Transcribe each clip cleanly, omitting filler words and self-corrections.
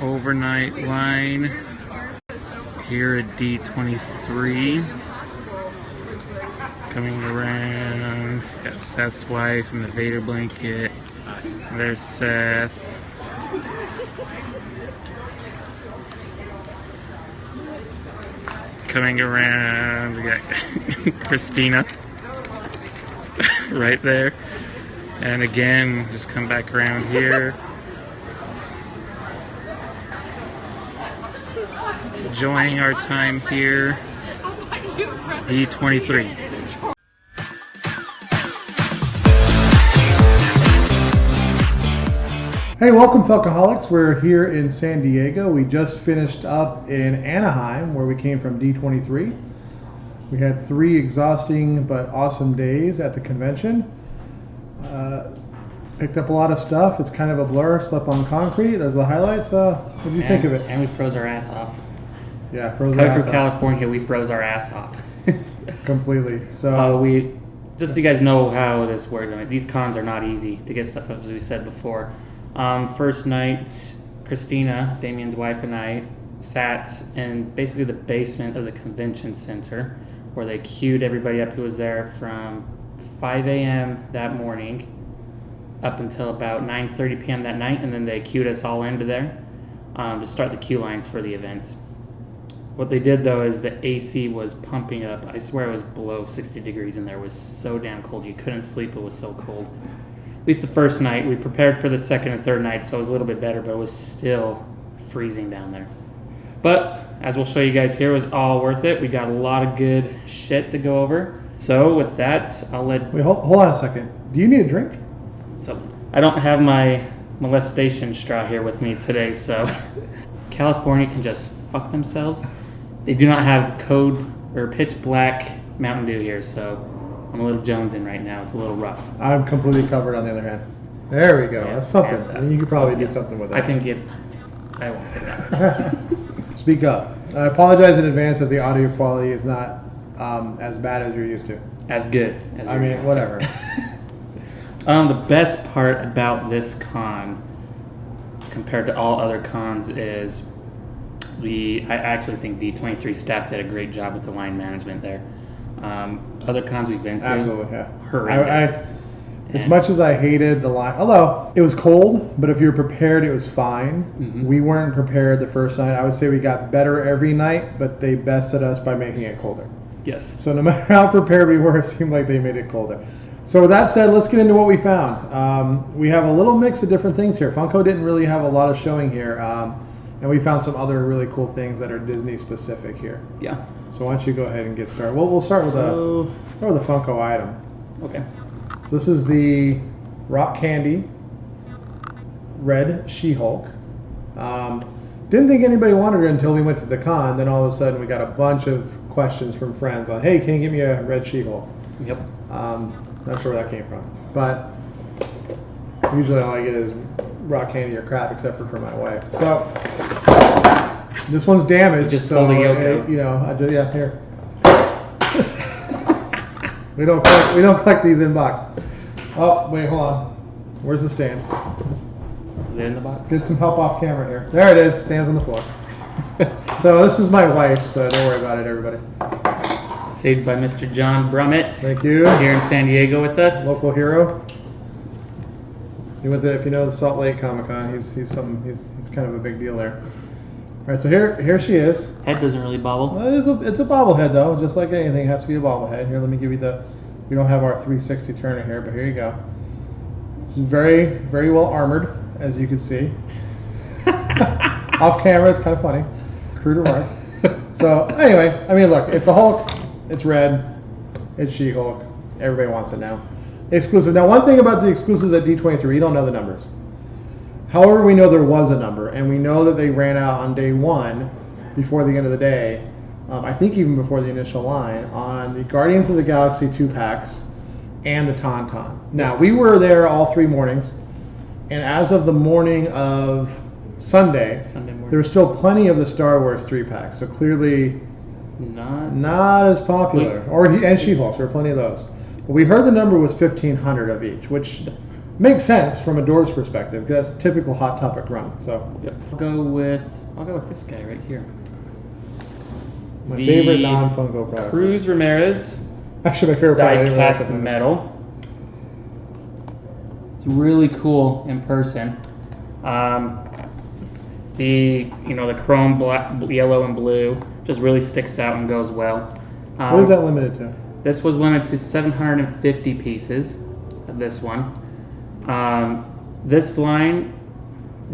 overnight line here at D23. Coming around, got Seth's wife in the Vader blanket. There's Seth. Coming around, we got Christina right there. And again, just come back around here. Enjoying our time here, D23. Hey, welcome Funkoholics. We're here in San Diego. We just finished up in Anaheim where we came from D23. We had 3 exhausting but awesome days at the convention. Picked up a lot of stuff. It's kind of a blur. Slept on concrete. There's the highlights. What did you think of it? And we froze our ass off. Yeah, froze our ass off. Coming from California, we froze our ass off. Completely. So just so you guys know how this works. I mean, these cons are not easy to get stuff up, as we said before. First night, Christina, Damien's wife, and I sat in basically the basement of the convention center where they queued everybody up who was there from 5 a.m. that morning up until about 9:30 p.m. that night, and then they queued us all into there to start the queue lines for the event. What they did though is the AC was pumping up. I swear it was below 60 degrees in there. It was so damn cold. You couldn't sleep. It was so cold. At least the first night. We prepared for the second and third night, so it was a little bit better, but it was still freezing down there. But as we'll show you guys here, it was all worth it. We got a lot of good shit to go over. So with that, I'll let... Wait, hold on a second. Do you need a drink? So I don't have my molestation straw here with me today, so California can just fuck themselves. They do not have code or pitch black Mountain Dew here, so I'm a little jonesing right now. It's a little rough. I'm completely covered on the other hand. There we go. Yeah, that's something. I mean, you could probably do something with that. I won't say that. Speak up. I apologize in advance if the audio quality is not as bad as you're used to. As good as I mean, whatever. The best part about this con, compared to all other cons, is I actually think D23 staff did a great job with the line management there. Other cons we've been to, absolutely, yeah, horrendous. As much as I hated the line, although it was cold, but if you were prepared, it was fine. Mm-hmm. We weren't prepared the first night. I would say we got better every night, but they bested us by making it colder. Yes. So no matter how prepared we were, it seemed like they made it colder. So with that said, let's get into what we found. We have a little mix of different things here. Funko didn't really have a lot of showing here, and we found some other really cool things that are Disney specific here. Yeah. So why don't you go ahead and get started? We'll start with a Funko item. Okay. So this is the Rock Candy Red She-Hulk. Didn't think anybody wanted her until we went to the con. Then all of a sudden we got a bunch of questions from friends on, hey, can you give me a Red She-Hulk? Yep. Not sure where that came from, but usually all I get is rock candy or crap, except for my wife. So this one's damaged. Just so pull the yoke out. you know, I do. Yeah, here. we don't collect these in box. Oh wait, hold on. Where's the stand? Is it in the box? Get some help off camera here. There it is. Stands on the floor. So this is my wife's. So don't worry about it, everybody. Saved by Mr. John Brummett. Thank you. Here in San Diego with us. Local hero. He went to, if you know, the Salt Lake Comic Con. He's kind of a big deal there. All right, so here she is. Head doesn't really bobble. It's a bobblehead though, just like anything. It has to be a bobblehead. Here, let me give you we don't have our 360 turner here, but here you go. She's very, very well armored, as you can see. Off camera, it's kind of funny. Crude remarks. So anyway, I mean, look, it's a Hulk. It's red. It's She-Hulk. Everybody wants it now. Exclusive. Now, one thing about the exclusives at D23, we don't know the numbers. However, we know there was a number, and we know that they ran out on day one, before the end of the day. I think even before the initial line, on the Guardians of the Galaxy 2-packs and the Tauntaun. Now, we were there all 3 mornings, and as of the morning of Sunday morning, there was still plenty of the Star Wars 3-packs, so clearly not as popular. And She-Hulks, there were plenty of those. But we heard the number was 1,500 of each, which makes sense from a Dwarves perspective because that's a typical Hot Topic run. So Yep. I'll go with this guy right here. my The favorite non-Funko product. Cruz Ramirez Actually, my favorite product. I didn't realize die-cast it. metal. It's really cool in person. The chrome black, yellow, and blue just really sticks out and goes well. What is that limited to? This was limited to 750 pieces of this one. This line,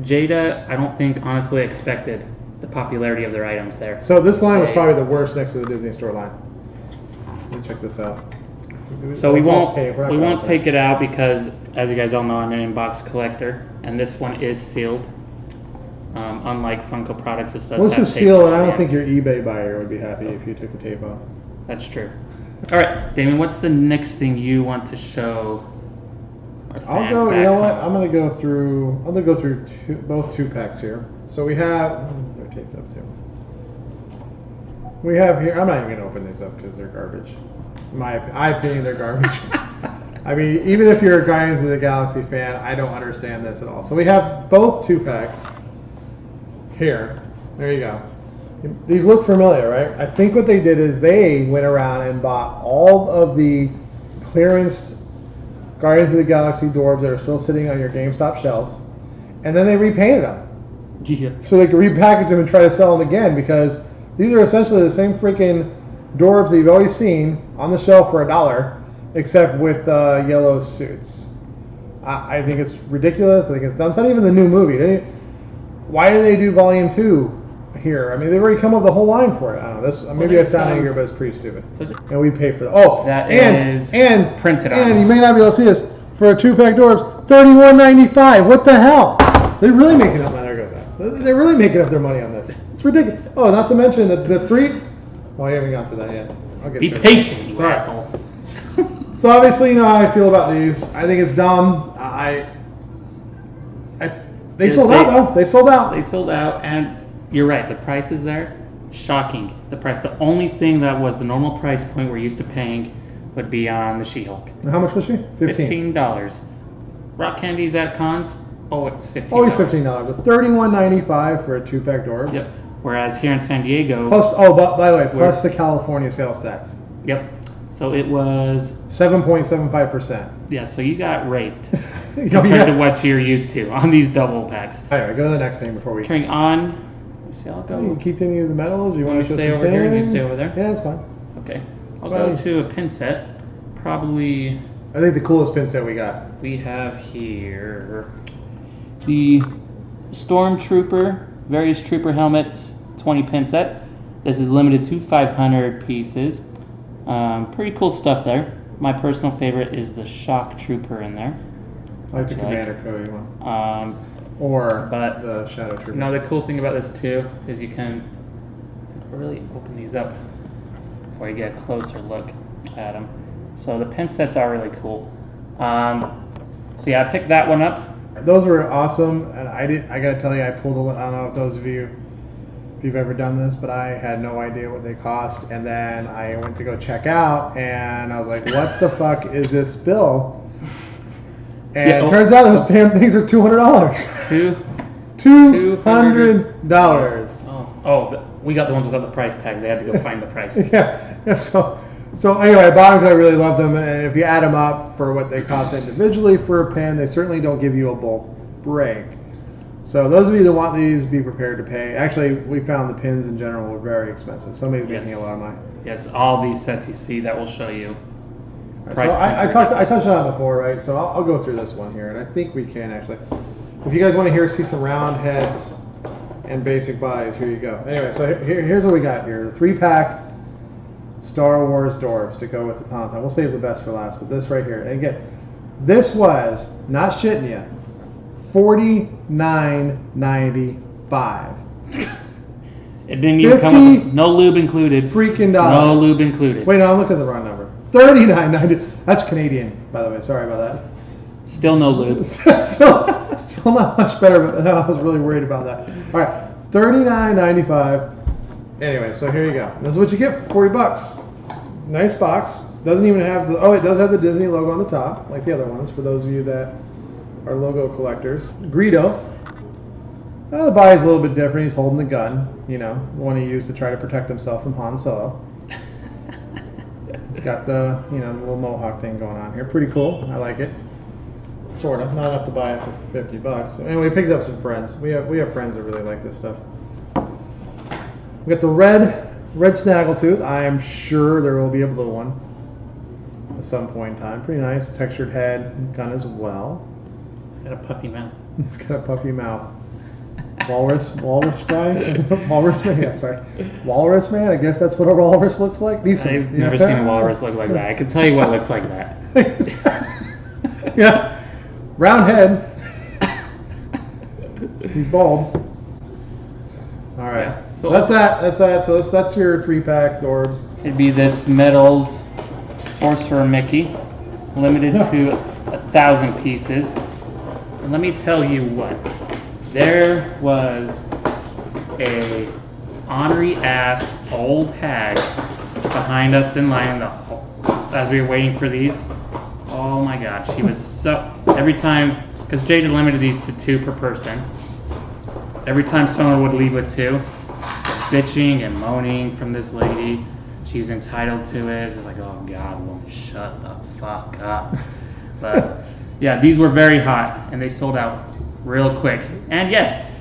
Jada, I don't think honestly expected the popularity of their items there. So this line was probably the worst next to the Disney Store line. Let me check this out. So we It's all won't tape. We're not gonna take it out because, as you guys all know, I'm an inbox collector, and this one is sealed. Unlike Funko products, this does Well, this have is tape sealed, on and I the don't think ends. your eBay buyer would be happy if you took the tape off. That's true. All right, Damien, what's the next thing you want to show our fans I'll go. back You know what? home? I'm gonna go through. I'm gonna go through both 2-packs here. So we have. They're taped up too. We have here. I'm not even gonna open these up because they're garbage. In my opinion, they're garbage. I mean, even if you're a Guardians of the Galaxy fan, I don't understand this at all. So we have both 2-packs here. There you go. These look familiar, right? I think what they did is they went around and bought all of the clearance Guardians of the Galaxy dwarves that are still sitting on your GameStop shelves, and then they repainted them. Yeah. So they could repackage them and try to sell them again because these are essentially the same freaking dwarves that you've always seen on the shelf for $1, except with yellow suits. I think it's ridiculous. I think it's dumb. It's not even the new movie. Why did they do Volume 2 here? I mean, they've already come up with the whole line for it. I don't know. This maybe I there's sound some- angry, but it's pretty stupid. So And we pay for that. Oh, That and is printed on. And you may not be able to see this for a 2-pack dwarves, $31.95. What the hell? They're really making up. There goes that. They're really making up their money on this. It's ridiculous. Oh, not to mention the 3. Oh, I haven't got to that yet. I'll get Be to it. patient, you Sorry. asshole. So obviously, you know how I feel about these. I think it's dumb. They Yes, sold out though. They sold out. They sold out, and you're right. The price is there. Shocking. The price. The only thing that was the normal price point we're used to paying would be on the She-Hulk. And how much was she? $15. Rock candies at cons. Oh, it's $15. Always $15. But $31.95 for a 2-pack dwarves. Yep. Whereas here in San Diego. Plus, by the way, plus the California sales tax. Yep. So it was. 7.75%. Yeah. So you got raped compared to what you're used to on these double packs. Anyway, go to the next thing before we. Carrying on. See, I'll go. You continue the medals. You want me to show stay some over here and you pins? stay over there? Yeah, that's fine. Okay. I'll Well, go to a pin set. Probably. I think the coolest pin set we got. We have here the Stormtrooper, various trooper helmets, 20 pin set. This is limited to 500 pieces. Pretty cool stuff there. My personal favorite is the Shock Trooper in there. I like the Commander Cody one. Or but- the Shadow Trooper. Now the cool thing about this too is you can really open these up before you get a closer look at them. So the pin sets are really cool. So yeah, I picked that one up. Those were awesome, and I gotta tell you, I pulled I don't know if those of you, if you've ever done this, but I had no idea what they cost, and then I went to go check out, and I was like, what the fuck is this bill? And Yeah, it turns out those damn things are $200. $200. We got the ones without the price tags. They had to go find the price. Yeah. So anyway, I bought them because I really love them, and if you add them up for what they cost individually for a pin, they certainly don't give you a bulk break. So those of you that want these, be prepared to pay. Actually, we found the pins in general were very expensive. Somebody's making a lot of money. Yes, all these sets you see that will show you. So I touched on it before, right? So I'll go through this one here, and I think we can actually. If you guys want to see some round heads and basic bodies, here you go. Anyway, so here's what we got here: the 3-pack Star Wars dwarves to go with the Tauntaun. We'll save the best for last, but this right here. And again, this was not shitting you. $49.95. It didn't even come with no lube included. Freaking dollars. No lube included. Wait, no, I'm looking at the wrong number. $39.90. That's Canadian, by the way. Sorry about that. Still no lube. still not much better, but I was really worried about that. All right, $39.95. Anyway, so here you go. This is what you get for $40. Nice box. Doesn't even have it does have the Disney logo on the top, like the other ones. For those of you that our logo collectors. Greedo. The body's a little bit different. He's holding the gun, the one he used to try to protect himself from Han Solo. It's got the, the little mohawk thing going on here. Pretty cool. I like it. Sort of. Not enough to buy it for $50. Anyway, we picked up some friends. We have friends that really like this stuff. We got the red snaggletooth. I am sure there will be a blue one at some point in time. Pretty nice. Textured head gun as well. It's got a puffy mouth. It's got a puffy mouth. Walrus guy? Walrus man? Yeah, sorry. Walrus man? I guess that's what a walrus looks like? I've never seen a walrus look like that. I can tell you what looks like that. Yeah. Round head. He's bald. All right. Yeah, So that's that. So that's your 3-pack Orbs. It'd be this Metals Sorcerer Mickey, limited to 1,000 pieces. And let me tell you what. There was a ornery ass old hag behind us in line as we were waiting for these. Oh my god, she was so... Every time, because Jada limited these to 2 per person, every time someone would leave with 2, bitching and moaning from this lady. She was entitled to it. It was like, oh god, woman, shut the fuck up. But yeah, these were very hot, and they sold out real quick. And yes,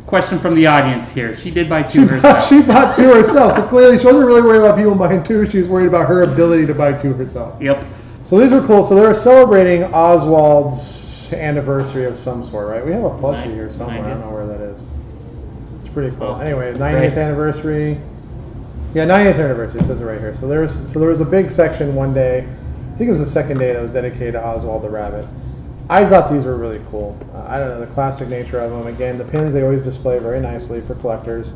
question from the audience here. She did buy 2 herself. She bought 2 herself, so clearly she wasn't really worried about people buying 2. She was worried about her ability to buy 2 herself. Yep. So these are cool. So they're celebrating Oswald's anniversary of some sort, right? We have a plushie here somewhere. I don't know where that is. It's pretty cool. Anyway, 90th anniversary. Yeah, 90th anniversary. It says it right here. So there was a big section one day. I think it was the second day that was dedicated to Oswald the Rabbit. I thought these were really cool. I don't know, the classic nature of them. Again, the pins they always display very nicely for collectors.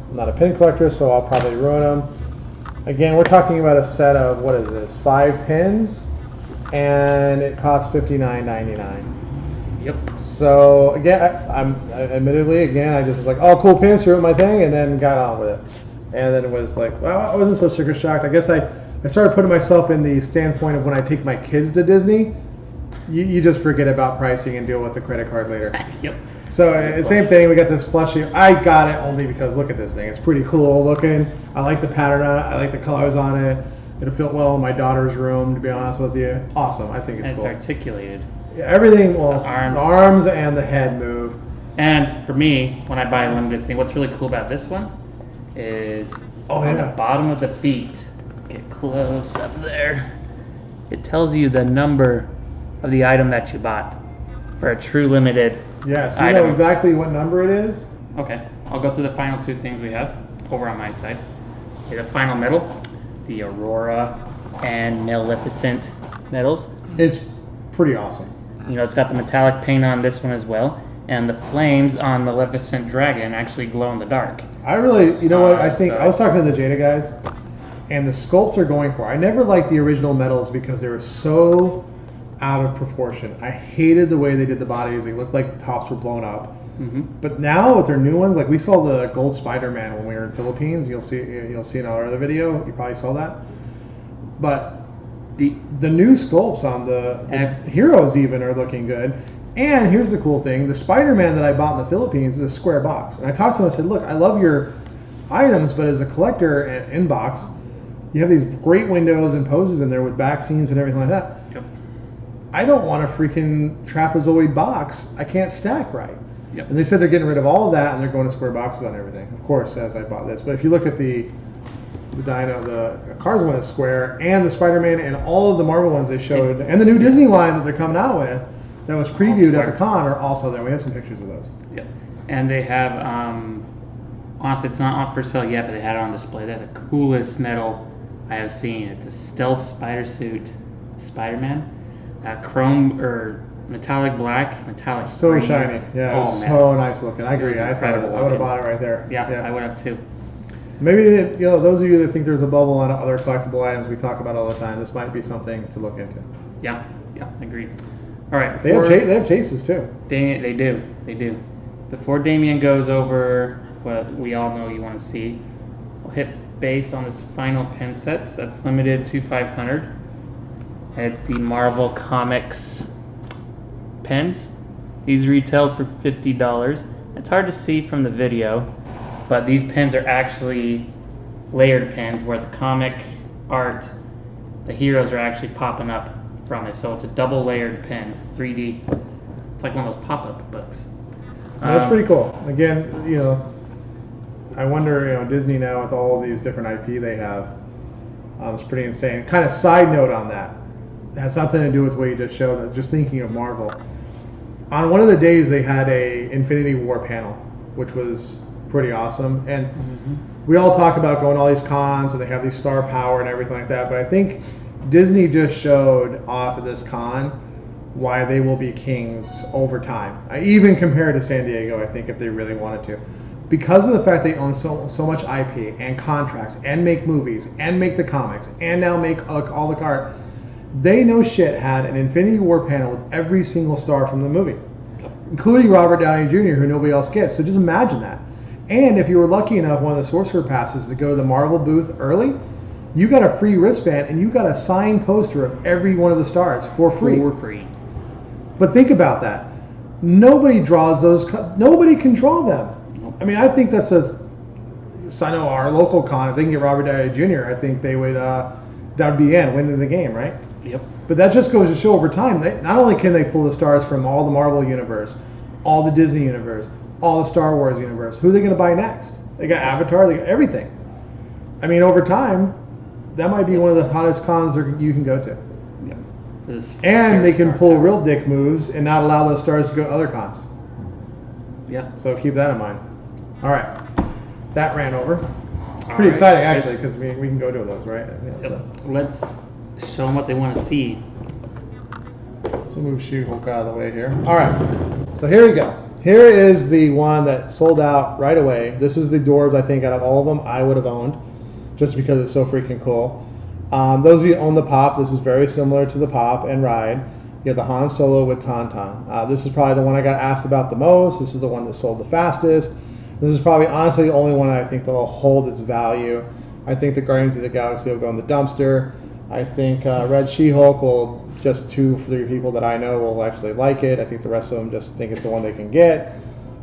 I'm not a pin collector, so I'll probably ruin them. Again, we're talking about a set of, what is this, 5 pins, and it costs $59.99. Yep. So again, I just was like, oh, cool pins, here with my thing, and then got on with it. And then it was like, well, I wasn't so sticker shocked. I guess I started putting myself in the standpoint of when I take my kids to Disney. You just forget about pricing and deal with the credit card later. Yep. So same thing. We got this plushie. I got it only because look at this thing. It's pretty cool looking. I like the pattern on it. I like the colors on it. It'll fit well in my daughter's room. To be honest with you, awesome. I think it's And cool. it's articulated. Yeah, everything. Well, The arms. the arms and the head move. And for me, when I buy a limited thing, what's really cool about this one is on the bottom of the feet. Get close up there. It tells you the number of the item that you bought for a true limited Yes, you item. know exactly what number it is. Okay, I'll go through the final 2 things we have over on my side. Okay, the final medal, the Aurora and Maleficent medals. It's pretty awesome. It's got the metallic paint on this one as well, and the flames on Maleficent Dragon actually glow in the dark. I really, you know what? I think So- I was talking to the Jada guys, and the sculpts are going for. I never liked the original medals because they were so out of proportion. I hated the way they did the bodies. They looked like the tops were blown up. Mm-hmm. But now with their new ones, like we saw the gold Spider-Man when we were in Philippines. You'll see in our other video. You probably saw that. But the new sculpts on the heroes even are looking good. And here's the cool thing: the Spider-Man that I bought in the Philippines is a square box. And I talked to him. I said, "Look, I love your items, but as a collector inbox, you have these great windows and poses in there with back scenes and everything like that. Yep. I don't want a freaking trapezoid box. I can't stack right." Yep. And they said they're getting rid of all of that and they're going to square boxes on everything. Of course, as I bought this. But if you look at the Cars one is square, and the Spider-Man and all of the Marvel ones they showed, and the new Disney line that they're coming out with, that was previewed at the con, are also there. We have some pictures of those. Yep. And they have, honestly, it's not off for sale yet, but they had it on display. They have the coolest metal I have seen. It's a stealth spider suit Spider-Man. Chrome or metallic black, metallic So green. shiny. Yeah, Oh, it was man. so nice looking. I It agree. was I incredible would have looking. bought it right there. Yeah, I would have too. Maybe, those of you that think there's a bubble on other collectible items we talk about all the time, this might be something to look into. Yeah, agreed. All right. They have chases too. They do. Before Damien goes over what we all know you want to see, we'll hit base on this final pin set that's limited to 500. And it's the Marvel Comics pins. These retail for $50. It's hard to see from the video, but these pins are actually layered pins where the comic art, the heroes are actually popping up from it. So it's a double layered pin, 3D. It's like one of those pop-up books. That's pretty cool. Again, I wonder, Disney now with all of these different IP they have, it's pretty insane. Kind of side note on that. It has nothing to do with what you just showed. Just thinking of Marvel. On one of the days they had a Infinity War panel, which was pretty awesome. And we all talk about going to all these cons and they have these star power and everything like that. But I think Disney just showed off at this con why they will be kings over time. I even compared to San Diego, I think, if they really wanted to. Because of the fact they own so much IP and contracts and make movies and make the comics and now make all the art, they no shit had an Infinity War panel with every single star from the movie, including Robert Downey Jr., who nobody else gets. So just imagine that. And if you were lucky enough, one of the Sorcerer Passes to go to the Marvel booth early, you got a free wristband and you got a signed poster of every one of the stars for free. For free. But think about that. Nobody draws those. Nobody can draw them. I mean, I think that's I know our local con, if they can get Robert Downey Jr., I think they would, that would be winning the game, right? Yep. But that just goes to show over time, not only can they pull the stars from all the Marvel universe, all the Disney universe, all the Star Wars universe, who are they going to buy next? They got Avatar, they got everything. I mean, over time, that might be one of the hottest cons you can go to. Yep. And they can pull real dick moves and not allow those stars to go to other cons. Yeah. So keep that in mind. All right. That ran over. Pretty exciting, actually, because we can go to those, right? Yeah, so. Let's show them what they want to see. So move She-Hulk out of the way here. All right. So here we go. Here is the one that sold out right away. This is the Dorbs, I think, out of all of them, I would have owned, just because it's so freaking cool. Those of you who own the Pop, this is very similar to the Pop and Ride. You have the Han Solo with Tauntaun. This is probably the one I got asked about the most. This is the one that sold the fastest. This is probably honestly the only one I think that will hold its value. I think the Guardians of the Galaxy will go in the dumpster. I think Red She-Hulk will, just 2-3 people that I know will actually like it. I think the rest of them just think it's the one they can get.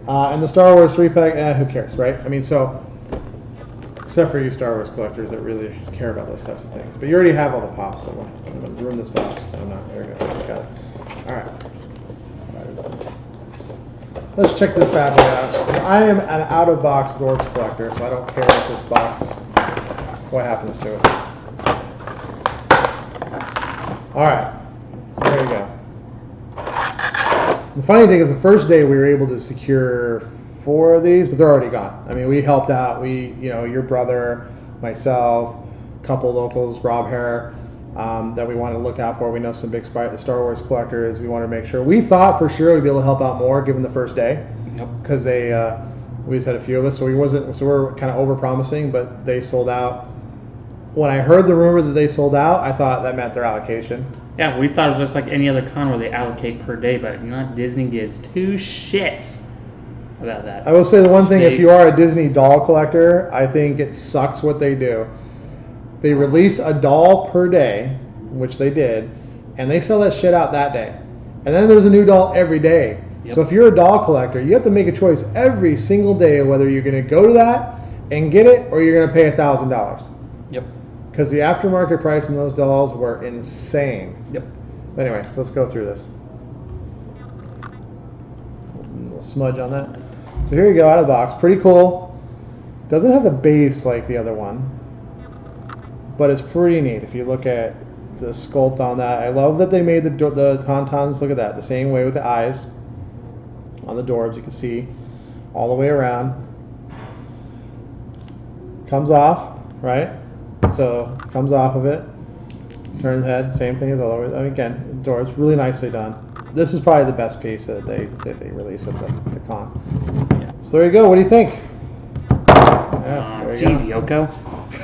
And the Star Wars 3-pack, who cares, right? I mean, so, except for you Star Wars collectors that really care about those types of things. But you already have all the Pops, so I'm going to ruin this box. I'm not. There we go. Got it. All right. Let's check this bad boy out. I am an out-of-box Dorbs collector, so I don't care if this box, what happens to it. All right, so there you go. The funny thing is the first day we were able to secure 4 of these, but they're already gone. I mean, we helped out. Your brother, myself, a couple locals, Rob Hare, that we wanted to look out for. We know some big Star Wars collectors. We wanted to make sure. We thought for sure we'd be able to help out more given the first day, because we just had a few of us, so we're kind of over promising, but they sold out. When I heard the rumor that they sold out, I thought that meant their allocation. Yeah, we thought it was just like any other con where they allocate per day, but Disney gives 2 shits about that. I will say the one thing, if you are a Disney doll collector, I think it sucks what they do. They release a doll per day, which they did, and they sell that shit out that day. And then there's a new doll every day. Yep. So if you're a doll collector, you have to make a choice every single day whether you're going to go to that and get it or you're going to pay $1,000. Yep. Because the aftermarket price on those dolls were insane. Yep. Anyway, so let's go through this. A little smudge on that. So here you go, out of the box. Pretty cool. Doesn't have the base like the other one, but it's pretty neat if you look at the sculpt on that. I love that they made the Tauntauns, look at that, the same way with the eyes on the Dorbs. You can see all the way around. Comes off, right? So comes off of it, turn the head, same thing as always. I mean, again, Dorbs, really nicely done. This is probably the best piece that they release at the con. Yeah. So there you go. What do you think? Geez, Yoko.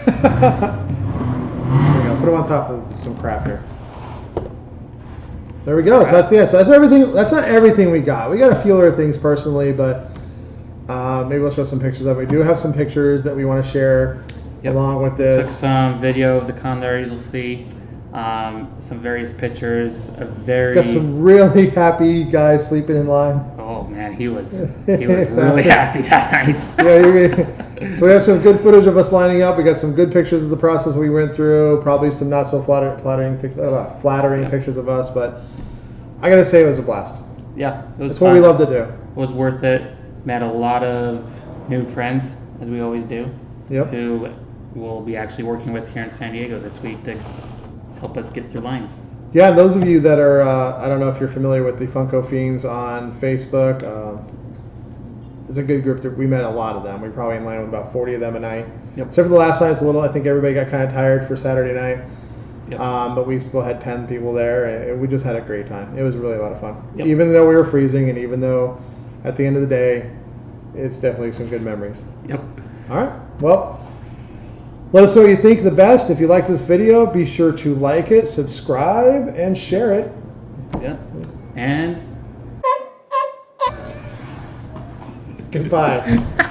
There we go. Put them on top of some crap here. There we go. So that's everything. That's not everything we got. We got a few other things personally, but maybe we'll show some pictures of it. We do have some pictures that we want to share along with this. Took some video of the con there. You'll see some various pictures. Got some really happy guys sleeping in line. Oh man, he was really happy that night. So we have some good footage of us lining up. We got some good pictures of the process we went through. Probably some not so flattering pictures of us, but I gotta say it was a blast. Yeah, it was. It's what we love to do. It was worth it. Met a lot of new friends, as we always do. Yep. Who we'll be actually working with here in San Diego this week to help us get through lines. Yeah, those of you that are, I don't know if you're familiar with the Funko Fiends on Facebook. It's a good group. We met a lot of them. We were probably in line with about 40 of them a night. Yep. Except for the last night, it's a little. I think everybody got kind of tired for Saturday night. Yep. But we still had 10 people there, and we just had a great time. It was really a lot of fun. Yep. Even though we were freezing, and even though at the end of the day, it's definitely some good memories. Yep. All right. Well, let us know what you think the best. If you like this video, be sure to like it, subscribe, and share it. Yeah. And Goodbye.